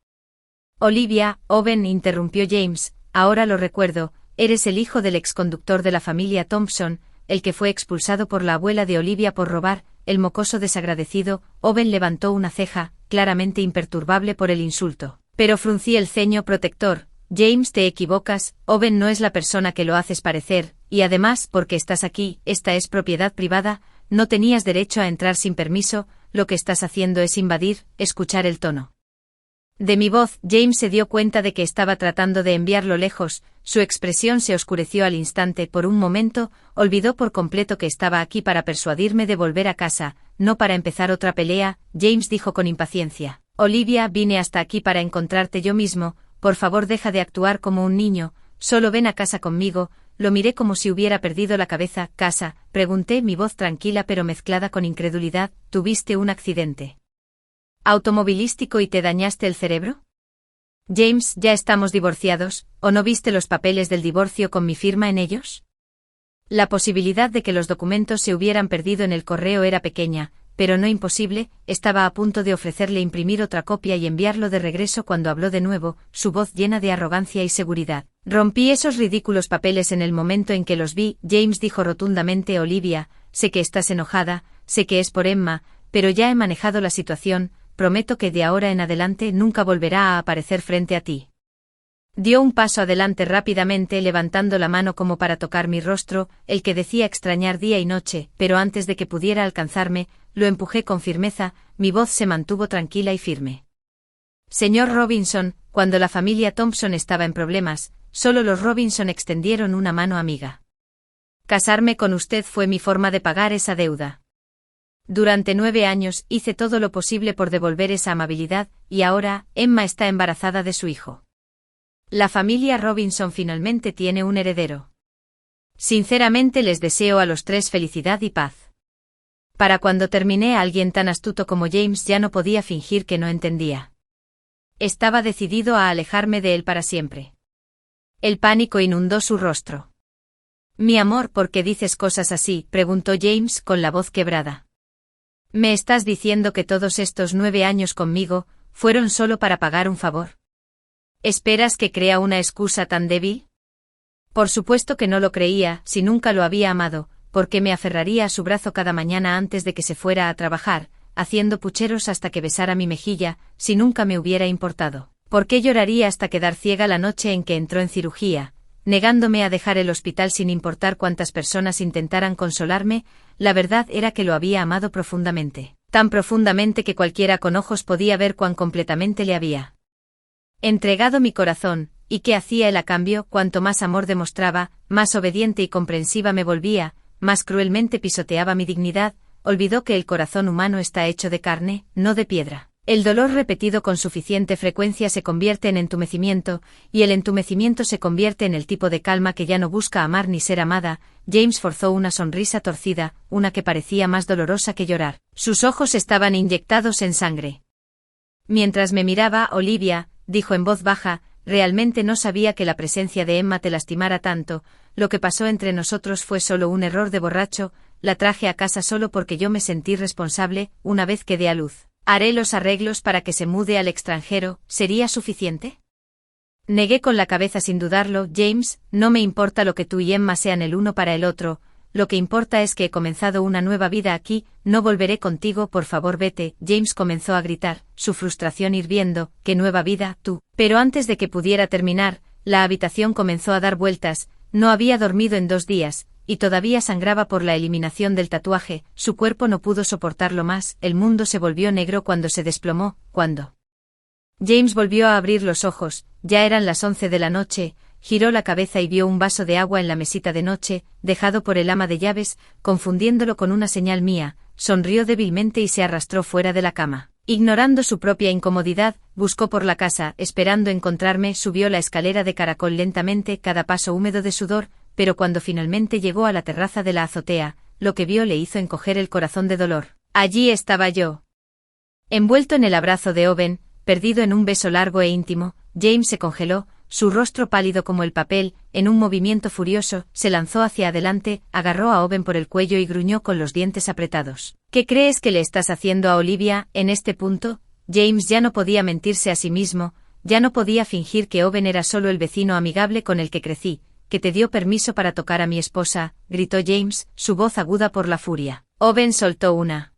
Olivia. Owen, interrumpió James, ahora lo recuerdo, eres el hijo del exconductor de la familia Thompson, el que fue expulsado por la abuela de Olivia por robar. El mocoso desagradecido. Owen levantó una ceja, claramente imperturbable por el insulto, pero fruncí el ceño protector. James, te equivocas, Owen no es la persona que lo haces parecer, y además, porque estás aquí, esta es propiedad privada, no tenías derecho a entrar sin permiso, lo que estás haciendo es invadir. Escuchar el tono De mi voz, James se dio cuenta de que estaba tratando de enviarlo lejos, su expresión se oscureció al instante. Por un momento, olvidó por completo que estaba aquí para persuadirme de volver a casa, no para empezar otra pelea. James dijo con impaciencia. Olivia, vine hasta aquí para encontrarte yo mismo, por favor deja de actuar como un niño, solo ven a casa conmigo. Lo miré como si hubiera perdido la cabeza. ¿Casa? Pregunté, mi voz tranquila pero mezclada con incredulidad. ¿Tuviste un accidente automovilístico y te dañaste el cerebro? James, ya estamos divorciados, ¿o no viste los papeles del divorcio con mi firma en ellos? La posibilidad de que los documentos se hubieran perdido en el correo era pequeña, pero no imposible. Estaba a punto de ofrecerle imprimir otra copia y enviarlo de regreso cuando habló de nuevo, su voz llena de arrogancia y seguridad. Rompí esos ridículos papeles en el momento en que los vi. James dijo rotundamente. Olivia, sé que estás enojada, sé que es por Emma, pero ya he manejado la situación. Prometo que de ahora en adelante nunca volverá a aparecer frente a ti. Dio un paso adelante rápidamente levantando la mano como para tocar mi rostro, el que decía extrañar día y noche, pero antes de que pudiera alcanzarme, lo empujé con firmeza. Mi voz se mantuvo tranquila y firme. Señor Robinson, cuando la familia Thompson estaba en problemas, solo los Robinson extendieron una mano amiga. Casarme con usted fue mi forma de pagar esa deuda. Durante 9 años hice todo lo posible por devolver esa amabilidad, y ahora, Emma está embarazada de su hijo. La familia Robinson finalmente tiene un heredero. Sinceramente les deseo a los 3 felicidad y paz. Para cuando terminé, alguien tan astuto como James ya no podía fingir que no entendía. Estaba decidido a alejarme de él para siempre. El pánico inundó su rostro. Mi amor, ¿por qué dices cosas así?, preguntó James con la voz quebrada. ¿Me estás diciendo que todos estos 9 años conmigo fueron solo para pagar un favor? ¿Esperas que crea una excusa tan débil? Por supuesto que no lo creía. Si nunca lo había amado, ¿por qué me aferraría a su brazo cada mañana antes de que se fuera a trabajar, haciendo pucheros hasta que besara mi mejilla, si nunca me hubiera importado? ¿Por qué lloraría hasta quedar ciega la noche en que entró en cirugía, negándome a dejar el hospital sin importar cuántas personas intentaran consolarme? La verdad era que lo había amado profundamente, tan profundamente que cualquiera con ojos podía ver cuán completamente le había entregado mi corazón. ¿Y qué hacía él a cambio? Cuanto más amor demostraba, más obediente y comprensiva me volvía, más cruelmente pisoteaba mi dignidad. Olvidó que el corazón humano está hecho de carne, no de piedra. El dolor repetido con suficiente frecuencia se convierte en entumecimiento, y el entumecimiento se convierte en el tipo de calma que ya no busca amar ni ser amada. James forzó una sonrisa torcida, una que parecía más dolorosa que llorar. Sus ojos estaban inyectados en sangre. Mientras me miraba, Olivia, dijo en voz baja, realmente no sabía que la presencia de Emma te lastimara tanto. Lo que pasó entre nosotros fue solo un error de borracho. La traje a casa solo porque yo me sentí responsable. Una vez que dé a luz, haré los arreglos para que se mude al extranjero. ¿Sería suficiente? Negué con la cabeza sin dudarlo. James, no me importa lo que tú y Emma sean el uno para el otro. Lo que importa es que he comenzado una nueva vida aquí. No volveré contigo, por favor vete. James comenzó a gritar, su frustración hirviendo. ¿Qué nueva vida, tú? Pero antes de que pudiera terminar, la habitación comenzó a dar vueltas. No había dormido en 2 días, y todavía sangraba por la eliminación del tatuaje. Su cuerpo no pudo soportarlo más. El mundo se volvió negro cuando se desplomó. ¿Cuándo? James volvió a abrir los ojos. Ya eran las 11 de la noche. Giró la cabeza y vio un vaso de agua en la mesita de noche, dejado por el ama de llaves, confundiéndolo con una señal mía. Sonrió débilmente y se arrastró fuera de la cama. Ignorando su propia incomodidad, buscó por la casa, esperando encontrarme. Subió la escalera de caracol lentamente, cada paso húmedo de sudor, pero cuando finalmente llegó a la terraza de la azotea, lo que vio le hizo encoger el corazón de dolor. Allí estaba yo, envuelto en el abrazo de Owen, perdido en un beso largo e íntimo. James se congeló, su rostro pálido como el papel. En un movimiento furioso, se lanzó hacia adelante, agarró a Owen por el cuello y gruñó con los dientes apretados. ¿Qué crees que le estás haciendo a Olivia? En este punto, James ya no podía mentirse a sí mismo, ya no podía fingir que Owen era solo el vecino amigable con el que crecí, que te dio permiso para tocar a mi esposa, gritó James, su voz aguda por la furia. Owen soltó una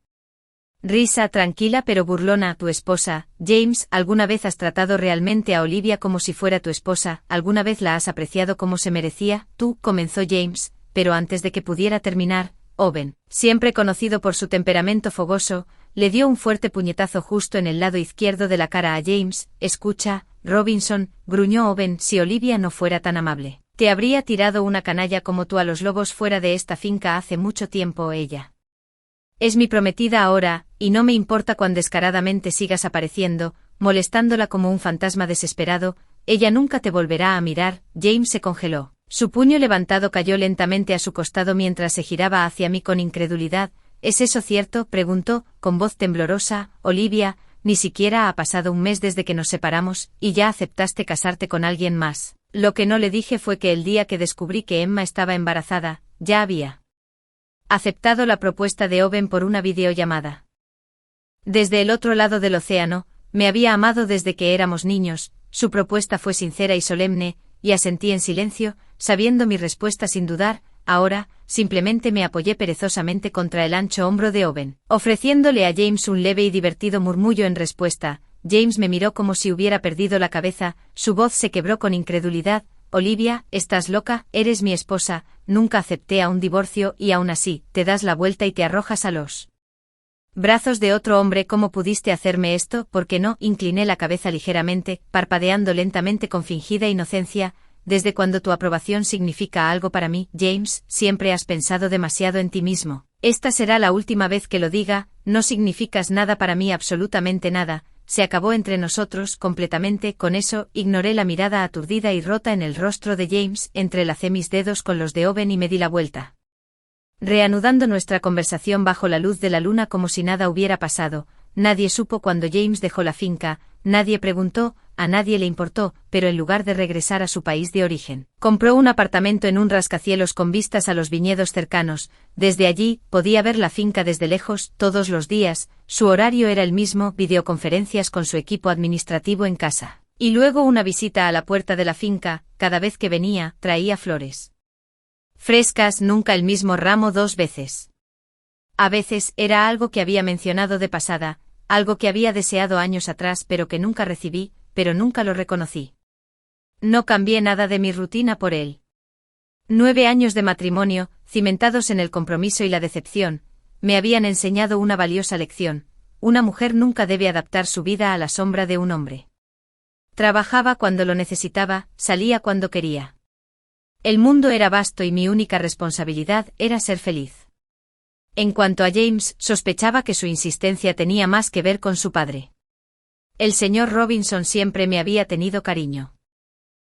risa tranquila pero burlona. ¿Tu esposa, James? ¿Alguna vez has tratado realmente a Olivia como si fuera tu esposa? ¿Alguna vez la has apreciado como se merecía? Tú, comenzó James, pero antes de que pudiera terminar, Owen, siempre conocido por su temperamento fogoso, le dio un fuerte puñetazo justo en el lado izquierdo de la cara a James. Escucha, Robinson, gruñó Owen, si Olivia no fuera tan amable, te habría tirado una canalla como tú a los lobos fuera de esta finca hace mucho tiempo. Ella es mi prometida ahora, y no me importa cuán descaradamente sigas apareciendo, molestándola como un fantasma desesperado, ella nunca te volverá a mirar. James se congeló. Su puño levantado cayó lentamente a su costado mientras se giraba hacia mí con incredulidad. ¿Es eso cierto?, preguntó, con voz temblorosa. Olivia, ni siquiera ha pasado un mes desde que nos separamos, y ya aceptaste casarte con alguien más. Lo que no le dije fue que el día que descubrí que Emma estaba embarazada, ya había aceptado la propuesta de Owen por una videollamada. Desde el otro lado del océano, me había amado desde que éramos niños. Su propuesta fue sincera y solemne, y asentí en silencio, sabiendo mi respuesta sin dudar. Ahora, simplemente me apoyé perezosamente contra el ancho hombro de Owen, ofreciéndole a James un leve y divertido murmullo en respuesta. James me miró como si hubiera perdido la cabeza, su voz se quebró con incredulidad. Olivia, ¿estás loca? Eres mi esposa, nunca acepté a un divorcio y aún así, te das la vuelta y te arrojas a los brazos de otro hombre. ¿Cómo pudiste hacerme esto? ¿Por qué no? Incliné la cabeza ligeramente, parpadeando lentamente con fingida inocencia. ¿Desde cuando tu aprobación significa algo para mí? James, siempre has pensado demasiado en ti mismo. Esta será la última vez que lo diga, no significas nada para mí, absolutamente nada. Se acabó entre nosotros completamente. Con eso, ignoré la mirada aturdida y rota en el rostro de James, entrelacé mis dedos con los de Owen y me di la vuelta, reanudando nuestra conversación bajo la luz de la luna como si nada hubiera pasado. Nadie supo cuándo James dejó la finca, nadie preguntó, a nadie le importó, pero en lugar de regresar a su país de origen, compró un apartamento en un rascacielos con vistas a los viñedos cercanos. Desde allí, podía ver la finca desde lejos, todos los días. Su horario era el mismo, videoconferencias con su equipo administrativo en casa, y luego una visita a la puerta de la finca. Cada vez que venía, traía flores frescas, nunca el mismo ramo 2 veces. A veces, era algo que había mencionado de pasada, algo que había deseado años atrás pero que nunca recibí, pero nunca lo reconocí. No cambié nada de mi rutina por él. 9 años de matrimonio, cimentados en el compromiso y la decepción, me habían enseñado una valiosa lección: una mujer nunca debe adaptar su vida a la sombra de un hombre. Trabajaba cuando lo necesitaba, salía cuando quería. El mundo era vasto y mi única responsabilidad era ser feliz. En cuanto a James, sospechaba que su insistencia tenía más que ver con su padre. El señor Robinson siempre me había tenido cariño.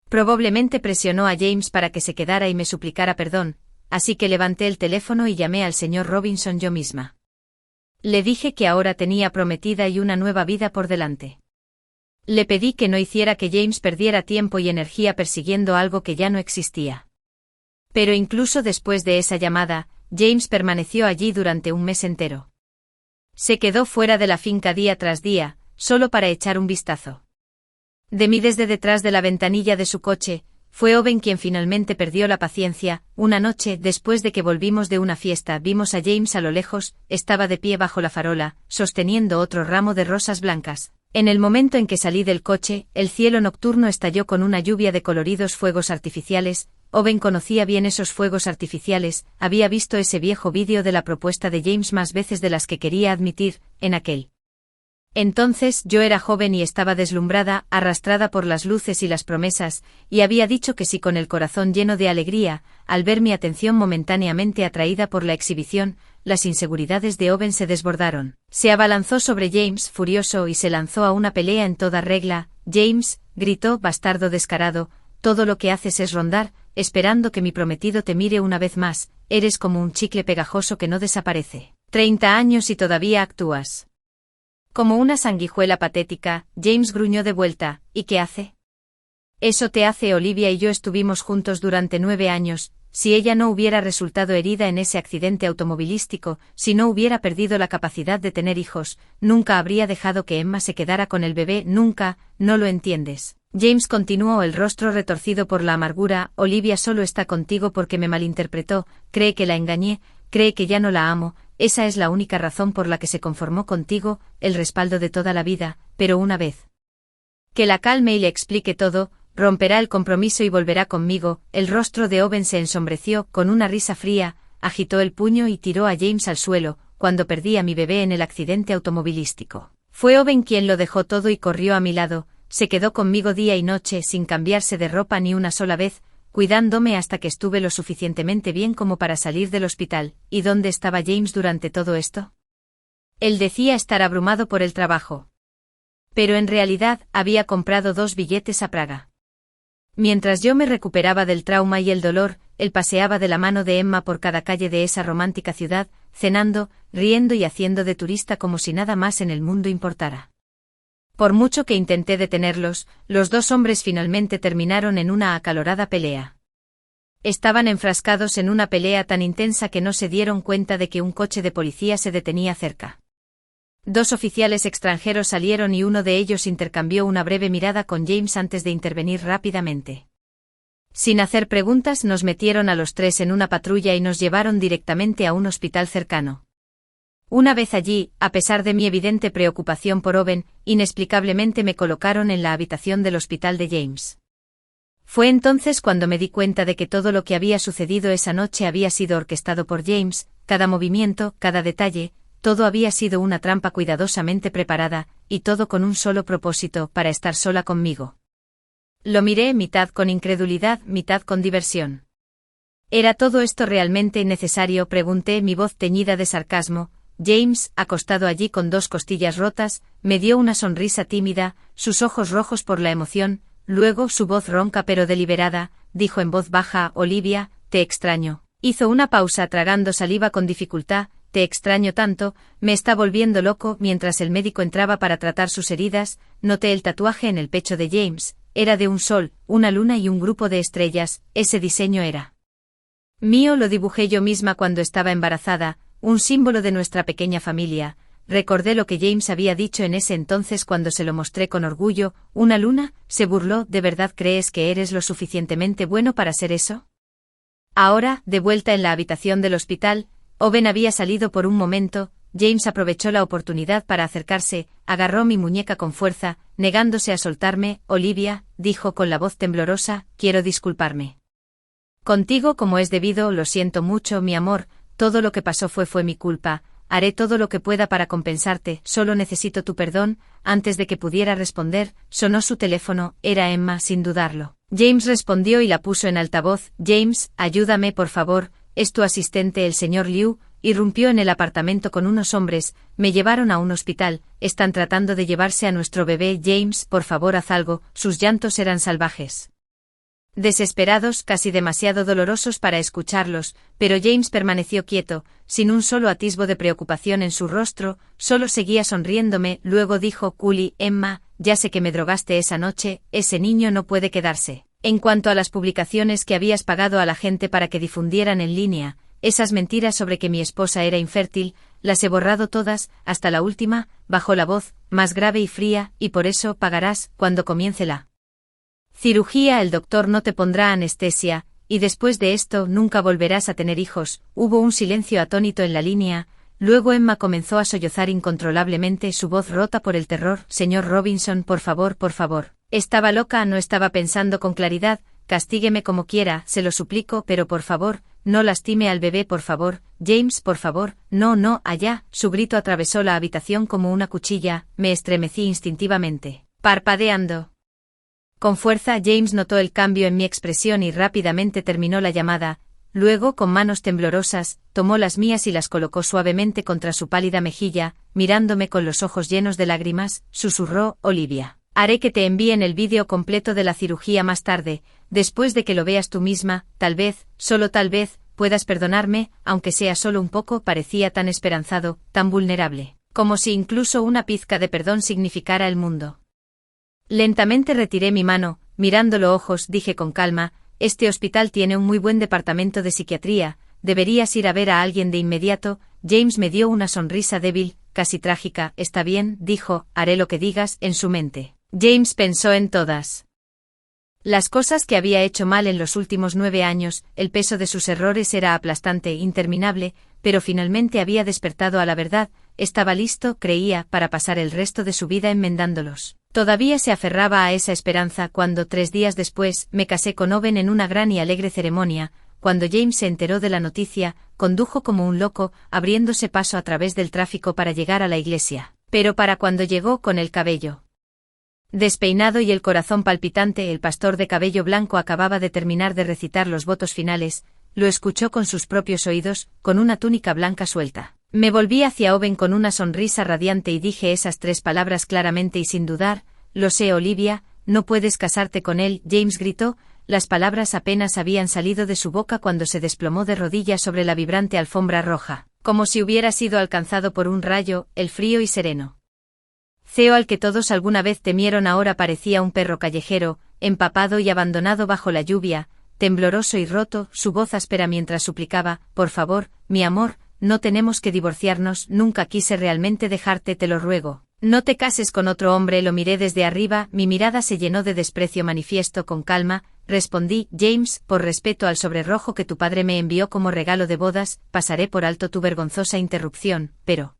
Probablemente presionó a James para que se quedara y me suplicara perdón, así que levanté el teléfono y llamé al señor Robinson yo misma. Le dije que ahora tenía prometida y una nueva vida por delante. Le pedí que no hiciera que James perdiera tiempo y energía persiguiendo algo que ya no existía. Pero incluso después de esa llamada, James permaneció allí durante un mes entero. Se quedó fuera de la finca día tras día, solo para echar un vistazo. De mí desde detrás de la ventanilla de su coche. Fue Owen quien finalmente perdió la paciencia. Una noche, después de que volvimos de una fiesta, vimos a James a lo lejos. Estaba de pie bajo la farola, sosteniendo otro ramo de rosas blancas. En el momento en que salí del coche, el cielo nocturno estalló con una lluvia de coloridos fuegos artificiales. Owen conocía bien esos fuegos artificiales, había visto ese viejo vídeo de la propuesta de James más veces de las que quería admitir. En aquel entonces yo era joven y estaba deslumbrada, arrastrada por las luces y las promesas, y había dicho que sí con el corazón lleno de alegría. Al ver mi atención momentáneamente atraída por la exhibición, las inseguridades de Owen se desbordaron. Se abalanzó sobre James furioso y se lanzó a una pelea en toda regla. James, gritó, bastardo descarado, todo lo que haces es rondar, esperando que mi prometido te mire una vez más. Eres como un chicle pegajoso que no desaparece. 30 años y todavía actúas como una sanguijuela patética. James gruñó de vuelta. ¿Y qué hace? Eso te hace. Olivia y yo estuvimos juntos durante 9 años. Si ella no hubiera resultado herida en ese accidente automovilístico, si no hubiera perdido la capacidad de tener hijos, nunca habría dejado que Emma se quedara con el bebé. Nunca, no lo entiendes. James continuó, el rostro retorcido por la amargura. Olivia solo está contigo porque me malinterpretó, cree que la engañé, cree que ya no la amo. Esa es la única razón por la que se conformó contigo, el respaldo de toda la vida, pero una vez que la calme y le explique todo, romperá el compromiso y volverá conmigo. El rostro de Owen se ensombreció, con una risa fría, agitó el puño y tiró a James al suelo. cuando perdí a mi bebé en el accidente automovilístico. Fue Owen quien lo dejó todo y corrió a mi lado, se quedó conmigo día y noche sin cambiarse de ropa ni una sola vez, cuidándome hasta que estuve lo suficientemente bien como para salir del hospital. ¿Y dónde estaba James durante todo esto? Él decía estar abrumado por el trabajo. Pero en realidad había comprado 2 billetes a Praga. Mientras yo me recuperaba del trauma y el dolor, él paseaba de la mano de Emma por cada calle de esa romántica ciudad, cenando, riendo y haciendo de turista como si nada más en el mundo importara. Por mucho que intenté detenerlos, los 2 hombres finalmente terminaron en una acalorada pelea. Estaban enfrascados en una pelea tan intensa que no se dieron cuenta de que un coche de policía se detenía cerca. 2 oficiales extranjeros salieron y uno de ellos intercambió una breve mirada con James antes de intervenir rápidamente. Sin hacer preguntas nos metieron a los 3 en una patrulla y nos llevaron directamente a un hospital cercano. Una vez allí, a pesar de mi evidente preocupación por Owen, inexplicablemente me colocaron en la habitación del hospital de James. Fue entonces cuando me di cuenta de que todo lo que había sucedido esa noche había sido orquestado por James, cada movimiento, cada detalle, todo había sido una trampa cuidadosamente preparada, y todo con un solo propósito, para estar sola conmigo. Lo miré mitad con incredulidad, mitad con diversión. ¿Era todo esto realmente necesario?, pregunté, mi voz teñida de sarcasmo. James, acostado allí con 2 costillas rotas, me dio una sonrisa tímida, sus ojos rojos por la emoción, luego su voz ronca pero deliberada, dijo en voz baja: Olivia, te extraño. Hizo una pausa tragando saliva con dificultad. Te extraño tanto, me está volviendo loco. Mientras el médico entraba para tratar sus heridas, noté el tatuaje en el pecho de James, era de un sol, una luna y un grupo de estrellas, ese diseño era mío, lo dibujé yo misma cuando estaba embarazada, un símbolo de nuestra pequeña familia. Recordé lo que James había dicho en ese entonces cuando se lo mostré con orgullo. ¿Una luna?, se burló. ¿De verdad crees que eres lo suficientemente bueno para ser eso? Ahora, de vuelta en la habitación del hospital, Owen había salido por un momento. James aprovechó la oportunidad para acercarse, agarró mi muñeca con fuerza, negándose a soltarme. Olivia, dijo con la voz temblorosa, quiero disculparme contigo como es debido, lo siento mucho, mi amor, todo lo que pasó fue mi culpa, haré todo lo que pueda para compensarte, solo necesito tu perdón. Antes de que pudiera responder, sonó su teléfono, era Emma sin dudarlo. James respondió y la puso en altavoz. James, ayúdame por favor, es tu asistente el señor Liu, irrumpió en el apartamento con unos hombres, me llevaron a un hospital, están tratando de llevarse a nuestro bebé. James, por favor haz algo, sus llantos eran salvajes. Desesperados, casi demasiado dolorosos para escucharlos, pero James permaneció quieto, sin un solo atisbo de preocupación en su rostro, solo seguía sonriéndome. Luego dijo: Cully, Emma, ya sé que me drogaste esa noche, ese niño no puede quedarse. En cuanto a las publicaciones que habías pagado a la gente para que difundieran en línea, esas mentiras sobre que mi esposa era infértil, las he borrado todas, hasta la última, bajó la voz, más grave y fría, y por eso pagarás, cuando comience la cirugía el doctor no te pondrá anestesia, y después de esto nunca volverás a tener hijos. Hubo un silencio atónito en la línea, luego Emma comenzó a sollozar incontrolablemente, su voz rota por el terror. Señor Robinson, por favor, por favor. Estaba loca, no estaba pensando con claridad, castígueme como quiera, se lo suplico, pero por favor, no lastime al bebé, por favor. James, por favor, no, no, allá. Su grito atravesó la habitación como una cuchilla, me estremecí instintivamente. Parpadeando con fuerza, James notó el cambio en mi expresión y rápidamente terminó la llamada. Luego, con manos temblorosas, tomó las mías y las colocó suavemente contra su pálida mejilla, mirándome con los ojos llenos de lágrimas, susurró: Olivia, haré que te envíen el vídeo completo de la cirugía más tarde, después de que lo veas tú misma, tal vez, solo tal vez, puedas perdonarme, aunque sea solo un poco. Parecía tan esperanzado, tan vulnerable, como si incluso una pizca de perdón significara el mundo. Lentamente retiré mi mano, mirándolo ojos, dije con calma: este hospital tiene un muy buen departamento de psiquiatría, deberías ir a ver a alguien de inmediato. James me dio una sonrisa débil, casi trágica. Está bien, dijo, haré lo que digas. En su mente, James pensó en todas las cosas que había hecho mal en los últimos 9 años, el peso de sus errores era aplastante, interminable, pero finalmente había despertado a la verdad, estaba listo, creía, para pasar el resto de su vida enmendándolos. Todavía se aferraba a esa esperanza cuando 3 días después me casé con Owen en una gran y alegre ceremonia, cuando James se enteró de la noticia, condujo como un loco, abriéndose paso a través del tráfico para llegar a la iglesia. Pero para cuando llegó con el cabello despeinado y el corazón palpitante, el pastor de cabello blanco acababa de terminar de recitar los votos finales, lo escuchó con sus propios oídos, con una túnica blanca suelta. Me volví hacia Owen con una sonrisa radiante y dije esas 3 palabras claramente y sin dudar: lo sé, Olivia, no puedes casarte con él. James gritó. Las palabras apenas habían salido de su boca cuando se desplomó de rodillas sobre la vibrante alfombra roja, como si hubiera sido alcanzado por un rayo, el frío y sereno. Theo, al que todos alguna vez temieron, ahora parecía un perro callejero, empapado y abandonado bajo la lluvia, tembloroso y roto, su voz áspera mientras suplicaba: por favor, mi amor, no tenemos que divorciarnos, nunca quise realmente dejarte, te lo ruego. No te cases con otro hombre. Lo miré desde arriba, mi mirada se llenó de desprecio manifiesto. Con calma, respondí: James, por respeto al sobre rojo que tu padre me envió como regalo de bodas, pasaré por alto tu vergonzosa interrupción, pero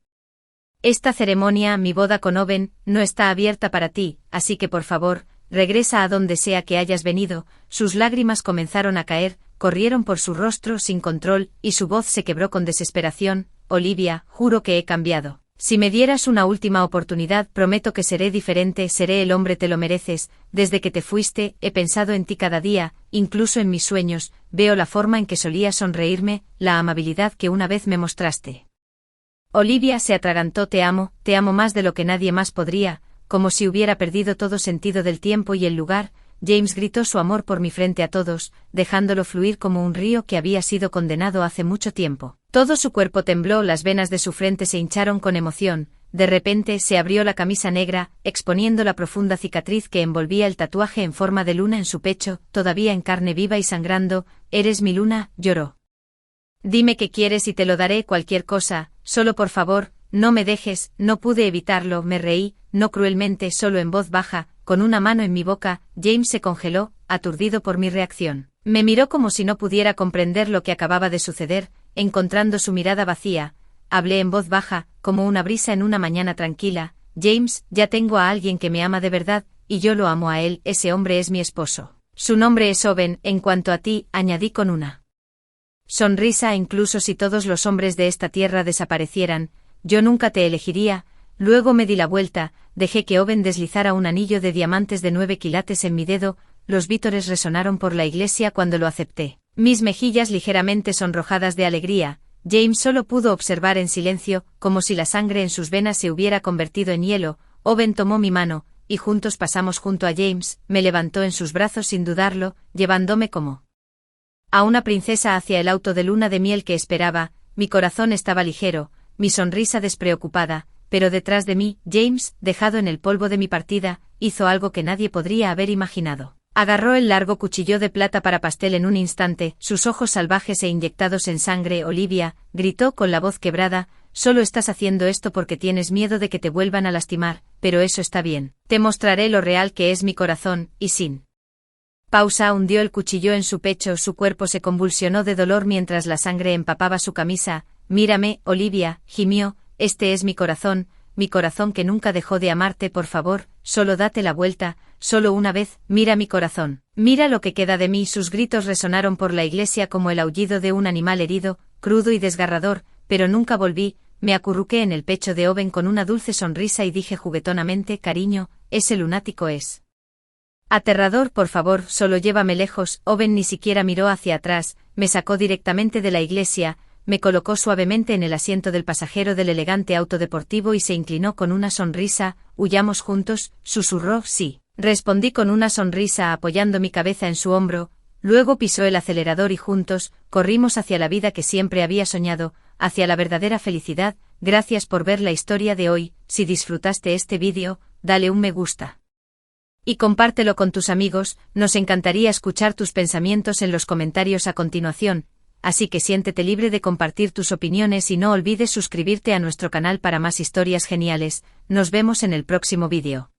esta ceremonia, mi boda con Owen, no está abierta para ti, así que por favor, regresa a donde sea que hayas venido. Sus lágrimas comenzaron a caer, corrieron por su rostro sin control, y su voz se quebró con desesperación. Olivia, juro que he cambiado. Si me dieras una última oportunidad, prometo que seré diferente, seré el hombre, te lo mereces. Desde que te fuiste, he pensado en ti cada día, incluso en mis sueños, veo la forma en que solías sonreírme, la amabilidad que una vez me mostraste. Olivia se atragantó: te amo más de lo que nadie más podría, como si hubiera perdido todo sentido del tiempo y el lugar. James gritó su amor por mí frente a todos, dejándolo fluir como un río que había sido condenado hace mucho tiempo. Todo su cuerpo tembló, las venas de su frente se hincharon con emoción. De repente se abrió la camisa negra, exponiendo la profunda cicatriz que envolvía el tatuaje en forma de luna en su pecho, todavía en carne viva y sangrando. Eres mi luna, lloró. Dime qué quieres y te lo daré, cualquier cosa, solo por favor, no me dejes. No pude evitarlo, me reí, no cruelmente, solo en voz baja, con una mano en mi boca. James se congeló, aturdido por mi reacción. Me miró como si no pudiera comprender lo que acababa de suceder, encontrando su mirada vacía. Hablé en voz baja, como una brisa en una mañana tranquila: James, ya tengo a alguien que me ama de verdad, y yo lo amo a él, ese hombre es mi esposo. Su nombre es Owen. En cuanto a ti, añadí con una sonrisa, incluso si todos los hombres de esta tierra desaparecieran, yo nunca te elegiría. Luego me di la vuelta, dejé que Owen deslizara un anillo de diamantes de 9 quilates en mi dedo. Los vítores resonaron por la iglesia cuando lo acepté, mis mejillas ligeramente sonrojadas de alegría. James solo pudo observar en silencio, como si la sangre en sus venas se hubiera convertido en hielo. Owen tomó mi mano, y juntos pasamos junto a James, me levantó en sus brazos sin dudarlo, llevándome como a una princesa hacia el auto de luna de miel que esperaba. Mi corazón estaba ligero, mi sonrisa despreocupada, pero detrás de mí, James, dejado en el polvo de mi partida, hizo algo que nadie podría haber imaginado. Agarró el largo cuchillo de plata para pastel en un instante, sus ojos salvajes e inyectados en sangre. Olivia, gritó con la voz quebrada, solo estás haciendo esto porque tienes miedo de que te vuelvan a lastimar, pero eso está bien. Te mostraré lo real que es mi corazón, y sin pausa hundió el cuchillo en su pecho. Su cuerpo se convulsionó de dolor mientras la sangre empapaba su camisa. Mírame, Olivia, gimió, este es mi corazón que nunca dejó de amarte. Por favor, solo date la vuelta, solo una vez, mira mi corazón, mira lo que queda de mí. Sus gritos resonaron por la iglesia como el aullido de un animal herido, crudo y desgarrador, pero nunca volví. Me acurruqué en el pecho de Owen con una dulce sonrisa y dije juguetonamente: cariño, ese lunático es aterrador, por favor, solo llévame lejos. Owen ni siquiera miró hacia atrás, me sacó directamente de la iglesia, me colocó suavemente en el asiento del pasajero del elegante auto deportivo y se inclinó con una sonrisa. ¿Huyamos juntos?, susurró. Sí, respondí con una sonrisa apoyando mi cabeza en su hombro. Luego pisó el acelerador y juntos, corrimos hacia la vida que siempre había soñado, hacia la verdadera felicidad. Gracias por ver la historia de hoy. Si disfrutaste este vídeo, dale un me gusta y compártelo con tus amigos. Nos encantaría escuchar tus pensamientos en los comentarios a continuación, así que siéntete libre de compartir tus opiniones y no olvides suscribirte a nuestro canal para más historias geniales. Nos vemos en el próximo vídeo.